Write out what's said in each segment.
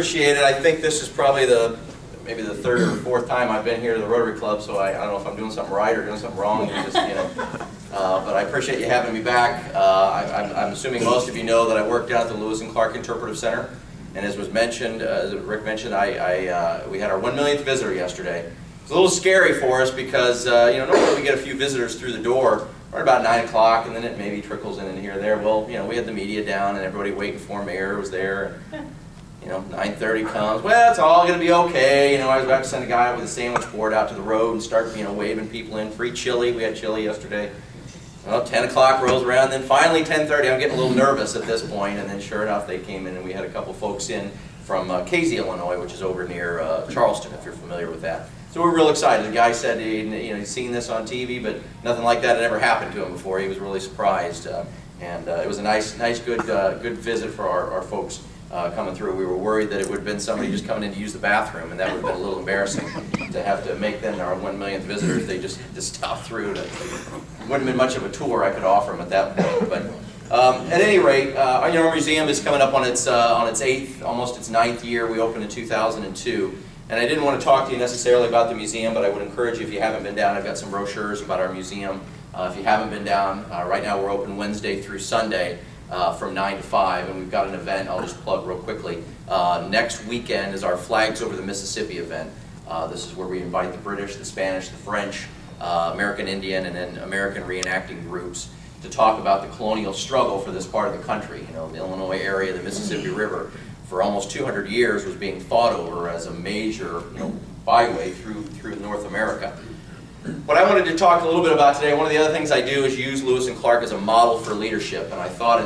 appreciate it. I think this is probably maybe the third or fourth time I've been here to the Rotary Club, so I don't know if I'm doing something right or doing something wrong. Just, but I appreciate you having me back. I'm assuming most of you know that I work down at the Lewis and Clark Interpretive Center, and as was mentioned, as Rick mentioned, we had our 1 millionth visitor yesterday. It's a little scary for us because normally we get a few visitors through the door right about 9 o'clock, and then it maybe trickles in and here or there. Well, we had the media down and everybody waiting for Mayor was there. And, 9:30 comes. Well, it's all going to be okay. I was about to send a guy with a sandwich board out to the road and start, waving people in. Free chili. We had chili yesterday. Well, 10 o'clock rolls around, then finally 10:30. I'm getting a little nervous at this point, and then sure enough, they came in, and we had a couple folks in from Casey, Illinois, which is over near Charleston, if you're familiar with that. So we're real excited. The guy said he'd seen this on TV, but nothing like that had ever happened to him before. He was really surprised, and it was a nice, good visit for our folks coming through. We were worried that it would have been somebody just coming in to use the bathroom, and that would have been a little embarrassing to have to make them our 1 millionth visitor if they just stopped through. It wouldn't have been much of a tour I could offer them at that point. But at any rate, our museum is coming up on its 8th, almost its 9th year. We opened in 2002. And I didn't want to talk to you necessarily about the museum, but I would encourage you, if you haven't been down, I've got some brochures about our museum. If you haven't been down, right now we're open Wednesday through Sunday from 9 to 5, and we've got an event I'll just plug real quickly. Next weekend is our Flags Over the Mississippi event. This is where we invite the British, the Spanish, the French, American Indian, and then American reenacting groups to talk about the colonial struggle for this part of the country. The Illinois area, the Mississippi River, for almost 200 years was being fought over as a major byway through North America. What I wanted to talk a little bit about today, one of the other things I do is use Lewis and Clark as a model for leadership, and I thought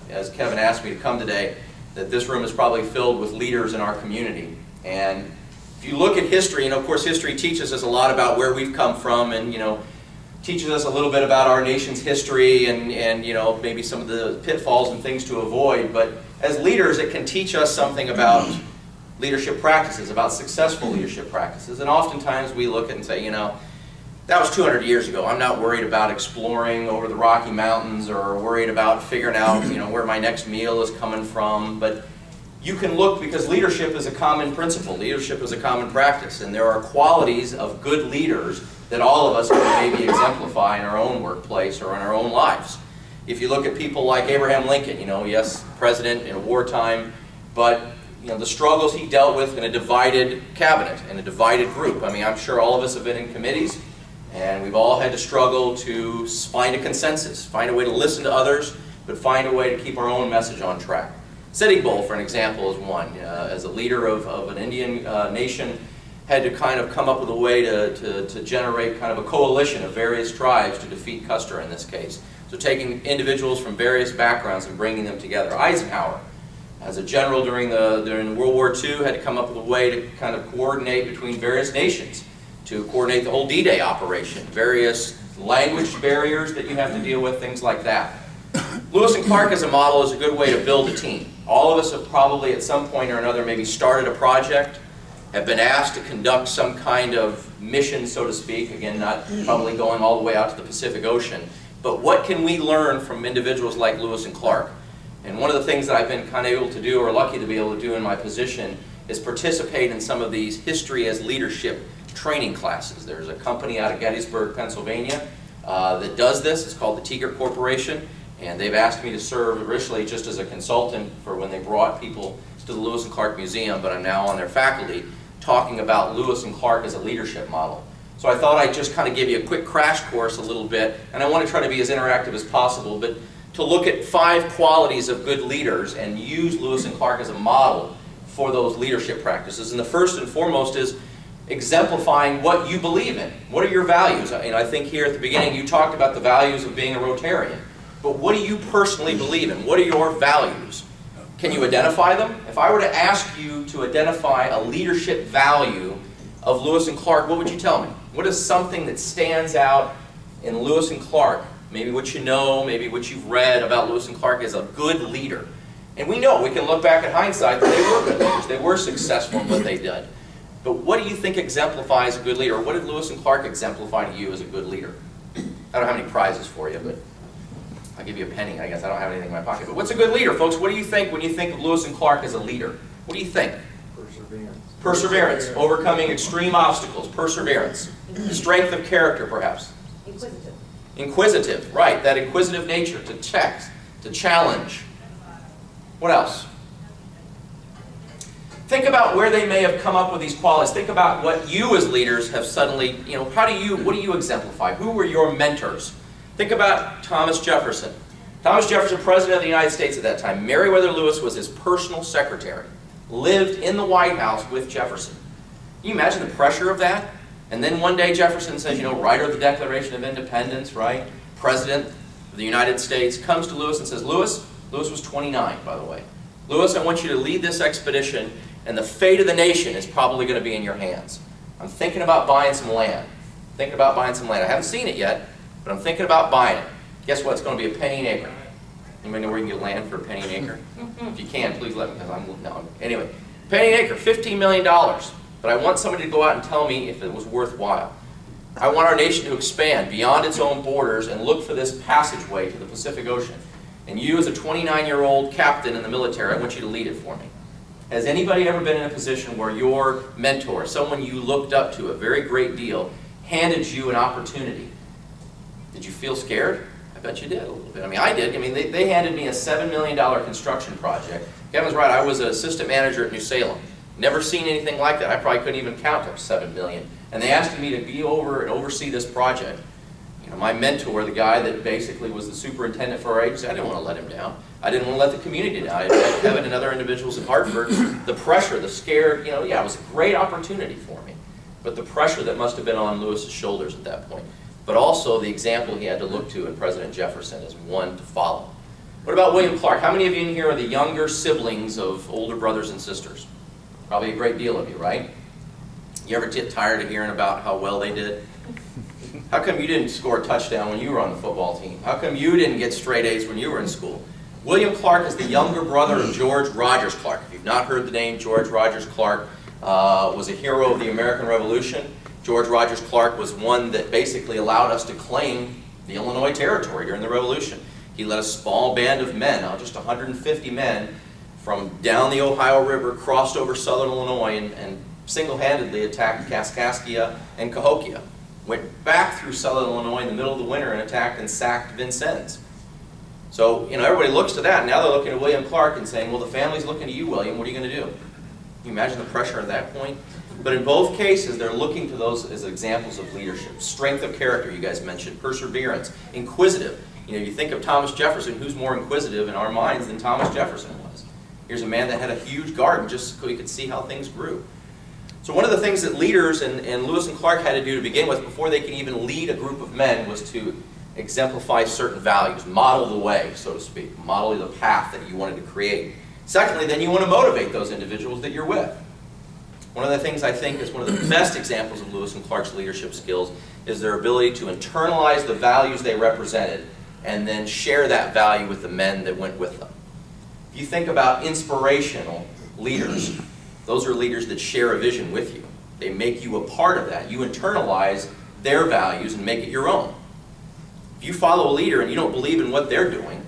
as Kevin asked me to come today that this room is probably filled with leaders in our community. And if you look at history, and of course history teaches us a lot about where we've come from, and teaches us a little bit about our nation's history and maybe some of the pitfalls and things to avoid, but as leaders, it can teach us something about leadership practices, about successful leadership practices. And oftentimes we look at it and say, that was 200 years ago. I'm not worried about exploring over the Rocky Mountains or worried about figuring out, where my next meal is coming from. But you can look, because leadership is a common principle. Leadership is a common practice. And there are qualities of good leaders that all of us can maybe exemplify in our own workplace or in our own lives. If you look at people like Abraham Lincoln, yes, president in wartime, but the struggles he dealt with in a divided cabinet, in a divided group. I mean, I'm sure all of us have been in committees, and we've all had to struggle to find a consensus, find a way to listen to others, but find a way to keep our own message on track. Sitting Bull, for an example, is one. As a leader of an Indian nation, had to kind of come up with a way to generate kind of a coalition of various tribes to defeat Custer in this case. So taking individuals from various backgrounds and bringing them together. Eisenhower, as a general during World War II, had to come up with a way to kind of coordinate between various nations, to coordinate the whole D-Day operation, various language barriers that you have to deal with, things like that. Lewis and Clark as a model is a good way to build a team. All of us have probably at some point or another maybe started a project, have been asked to conduct some kind of mission, so to speak, again, not probably going all the way out to the Pacific Ocean. But what can we learn from individuals like Lewis and Clark? And one of the things that I've been kind of able to do, or lucky to be able to do in my position, is participate in some of these history as leadership training classes. There's a company out of Gettysburg, Pennsylvania that does this. It's called the Teager Corporation, and they've asked me to serve originally just as a consultant for when they brought people to the Lewis and Clark Museum, but I'm now on their faculty talking about Lewis and Clark as a leadership model. So I thought I'd just kind of give you a quick crash course a little bit, and I want to try to be as interactive as possible, but to look at 5 qualities of good leaders and use Lewis and Clark as a model for those leadership practices. And the first and foremost is exemplifying what you believe in. What are your values? And I think here at the beginning you talked about the values of being a Rotarian. But what do you personally believe in? What are your values? Can you identify them? If I were to ask you to identify a leadership value of Lewis and Clark, what would you tell me? What is something that stands out in Lewis and Clark? Maybe what you know, maybe what you've read about Lewis and Clark as a good leader. And we know, we can look back at hindsight that they were good leaders. They were successful in what they did. But what do you think exemplifies a good leader? Or what did Lewis and Clark exemplify to you as a good leader? I don't have any prizes for you, but I'll give you a penny. I guess I don't have anything in my pocket. But what's a good leader, folks? What do you think when you think of Lewis and Clark as a leader? What do you think? Perseverance. Perseverance, overcoming extreme obstacles, perseverance. Strength of character, perhaps. Inquisitive. Inquisitive, right, that inquisitive nature, to check, to challenge. What else? Think about where they may have come up with these qualities. Think about what you as leaders have suddenly, what do you exemplify? Who were your mentors? Think about Thomas Jefferson. Thomas Jefferson, President of the United States at that time. Meriwether Lewis was his personal secretary. Lived in the White House with Jefferson. Can you imagine the pressure of that? And then one day Jefferson says, writer of the Declaration of Independence, right? President of the United States, comes to Lewis and says, Lewis was 29, by the way. Lewis, I want you to lead this expedition, and the fate of the nation is probably going to be in your hands. I'm thinking about buying some land. I haven't seen it yet, but I'm thinking about buying it. Guess what? It's going to be a penny an acre. Anybody know where you can get land for a penny an acre? If you can, please let me, because anyway, penny an acre, $15 million. But I want somebody to go out and tell me if it was worthwhile. I want our nation to expand beyond its own borders and look for this passageway to the Pacific Ocean. And you, as a 29-year-old captain in the military, I want you to lead it for me. Has anybody ever been in a position where your mentor, someone you looked up to a very great deal, handed you an opportunity? Did you feel scared? I bet you did a little bit. I did. They handed me a $7 million construction project. Kevin's right, I was an assistant manager at New Salem. Never seen anything like that. I probably couldn't even count up $7 million. And they asked me to be over and oversee this project. My mentor, the guy that basically was the superintendent for our agency, I didn't want to let him down. I didn't want to let the community down. I had Kevin and other individuals in Hartford. The pressure, the scare, it was a great opportunity for me. But the pressure that must have been on Lewis's shoulders at that point. But also the example he had to look to in President Jefferson as one to follow. What about William Clark? How many of you in here are the younger siblings of older brothers and sisters? Probably a great deal of you, right? You ever get tired of hearing about how well they did? How come you didn't score a touchdown when you were on the football team? How come you didn't get straight A's when you were in school? William Clark is the younger brother of George Rogers Clark. If you've not heard the name, George Rogers Clark was a hero of the American Revolution. George Rogers Clark was one that basically allowed us to claim the Illinois Territory during the Revolution. He led a small band of men, just 150 men, from down the Ohio River, crossed over southern Illinois, and single-handedly attacked Kaskaskia and Cahokia. Went back through southern Illinois in the middle of the winter and attacked and sacked Vincennes. So, everybody looks to that. Now they're looking at William Clark and saying, well, the family's looking to you, William. What are you going to do? Can you imagine the pressure at that point? But in both cases, they're looking to those as examples of leadership. Strength of character, you guys mentioned. Perseverance. Inquisitive. You think of Thomas Jefferson, who's more inquisitive in our minds than Thomas Jefferson was. Here's a man that had a huge garden just so he could see how things grew. So one of the things that leaders and Lewis and Clark had to do to begin with before they could even lead a group of men was to exemplify certain values, model the way, so to speak, model the path that you wanted to create. Secondly, then you want to motivate those individuals that you're with. One of the things I think is one of the best examples of Lewis and Clark's leadership skills is their ability to internalize the values they represented and then share that value with the men that went with them. If you think about inspirational leaders, those are leaders that share a vision with you. They make you a part of that. You internalize their values and make it your own. If you follow a leader and you don't believe in what they're doing,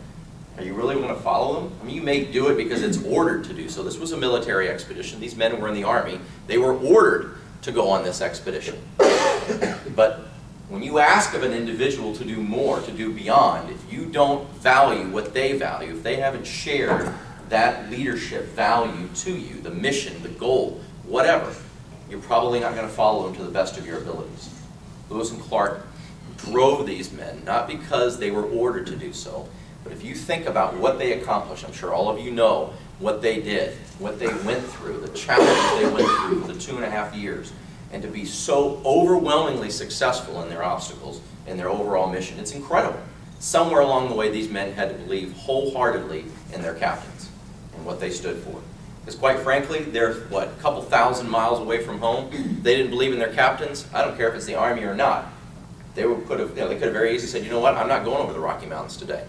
are you really going to follow them? You may do it because it's ordered to do so. This was a military expedition. These men were in the Army. They were ordered to go on this expedition. But when you ask of an individual to do more, to do beyond, if you don't value what they value, if they haven't shared that leadership value to you, the mission, the goal, whatever, you're probably not going to follow them to the best of your abilities. Lewis and Clark drove these men, not because they were ordered to do so, but if you think about what they accomplished, I'm sure all of you know what they did, what they went through, the challenges they went through for the 2.5 years, and to be so overwhelmingly successful in their obstacles and their overall mission. It's incredible. Somewhere along the way, these men had to believe wholeheartedly in their captains and what they stood for. Because quite frankly, they're, what, a couple thousand miles away from home. They didn't believe in their captains. I don't care if it's the Army or not. They could have very easily said, you know what, I'm not going over the Rocky Mountains today.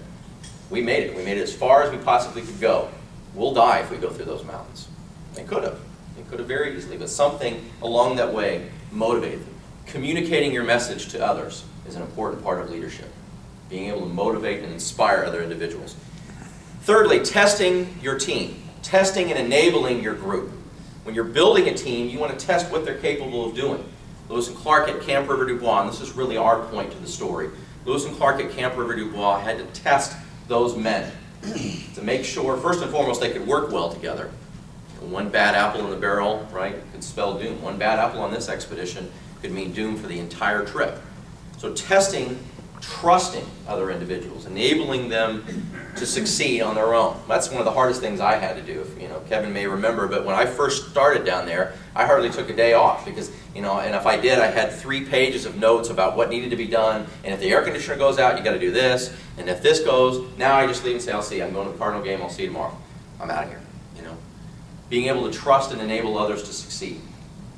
We made it. We made it as far as we possibly could go. We'll die if we go through those mountains. They could have. They could have very easily. But something along that way motivated them. Communicating your message to others is an important part of leadership. Being able to motivate and inspire other individuals. Thirdly, testing your team. Testing and enabling your group. When you're building a team, you want to test what they're capable of doing. Lewis and Clark at Camp River du Bois, and this is really our point to the story. Lewis and Clark at Camp River du Bois had to test those men to make sure, first and foremost, they could work well together. One bad apple in the barrel, right, could spell doom. One bad apple on this expedition could mean doom for the entire trip. So testing, trusting other individuals, enabling them to succeed on their own. That's one of the hardest things I had to do. You know, Kevin may remember, but when I first started down there, I hardly took a day off because, you know, and if I did, I had 3 pages of notes about what needed to be done. And if the air conditioner goes out, you got to do this. And if this goes, now I just leave and say, I'll see you. I'm going to the Cardinal game. I'll see you tomorrow. I'm out of here. You know, being able to trust and enable others to succeed.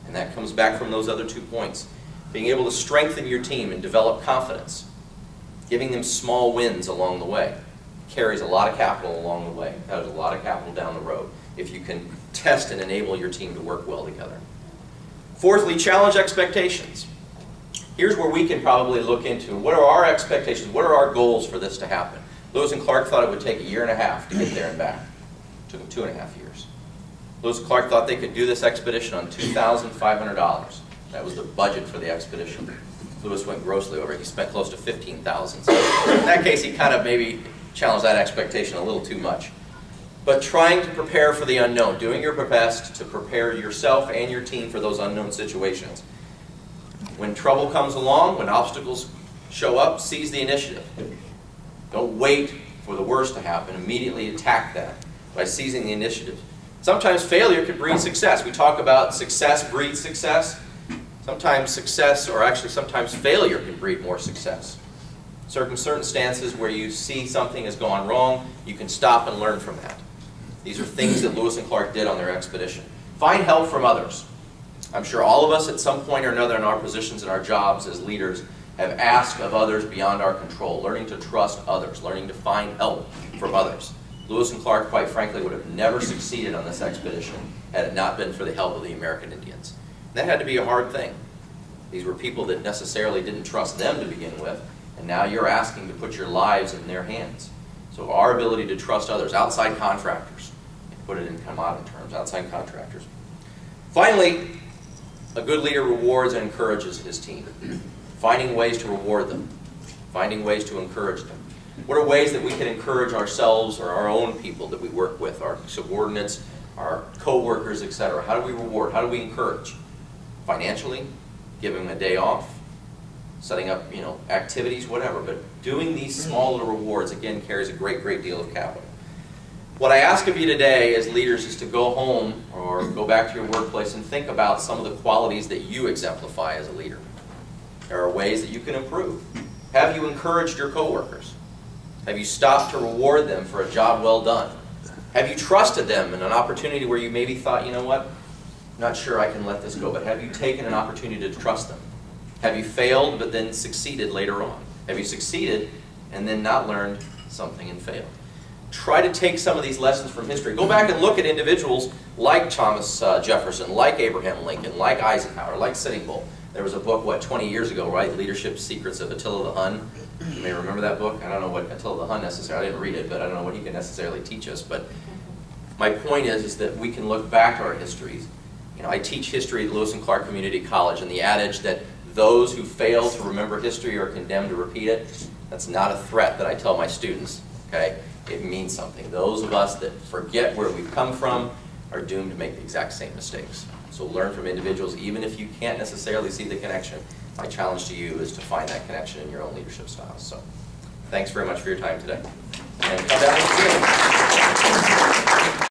And that comes back from those other 2 points. Being able to strengthen your team and develop confidence. Giving them small wins along the way. Carries a lot of capital along the way. That is a lot of capital down the road if you can test and enable your team to work well together. Fourthly, challenge expectations. Here's where we can probably look into what are our expectations, what are our goals for this to happen. Lewis and Clark thought it would take 1.5 years to get there and back. It took them 2.5 years. Lewis and Clark thought they could do this expedition on $2,500. That was the budget for the expedition. Lewis went grossly over it. He spent close to $15,000. So in that case, he kind of maybe challenged that expectation a little too much. But trying to prepare for the unknown, doing your best to prepare yourself and your team for those unknown situations. When trouble comes along, when obstacles show up, seize the initiative. Don't wait for the worst to happen. Immediately attack that by seizing the initiative. Sometimes failure can breed success. We talk about success breeds success. Sometimes success, or actually sometimes failure, can breed more success. Certain circumstances where you see something has gone wrong, you can stop and learn from that. These are things that Lewis and Clark did on their expedition. Find help from others. I'm sure all of us at some point or another in our positions and our jobs as leaders have asked of others beyond our control, learning to trust others, learning to find help from others. Lewis and Clark, quite frankly, would have never succeeded on this expedition had it not been for the help of the American Indians. That had to be a hard thing. These were people that necessarily didn't trust them to begin with, and now you're asking to put your lives in their hands. So our ability to trust others, outside contractors, put it in commodity terms, outside contractors. Finally, a good leader rewards and encourages his team, finding ways to reward them, finding ways to encourage them. What are ways that we can encourage ourselves or our own people that we work with, our subordinates, our co-workers, etc.? How do we reward? How do we encourage? Financially, giving them a day off, setting up, activities, whatever. But doing these small little rewards, again, carries a great deal of capital. What I ask of you today as leaders is to go home or go back to your workplace and think about some of the qualities that you exemplify as a leader. There are ways that you can improve. Have you encouraged your coworkers? Have you stopped to reward them for a job well done? Have you trusted them in an opportunity where you maybe thought, you know what, I'm not sure I can let this go, but have you taken an opportunity to trust them? Have you failed but then succeeded later on? Have you succeeded and then not learned something and failed? Try to take some of these lessons from history. Go back and look at individuals like Thomas Jefferson, like Abraham Lincoln, like Eisenhower, like Sitting Bull. There was a book, 20 years ago, right? Leadership Secrets of Attila the Hun. You may remember that book. I don't know what Attila the Hun necessarily, I didn't read it, but I don't know what he can necessarily teach us. But my point is that we can look back to our histories. I teach history at Lewis and Clark Community College, and the adage that those who fail to remember history are condemned to repeat it, that's not a threat that I tell my students, okay? It means something. Those of us that forget where we've come from are doomed to make the exact same mistakes. So learn from individuals, even if you can't necessarily see the connection. My challenge to you is to find that connection in your own leadership styles. So thanks very much for your time today. And come down and see you.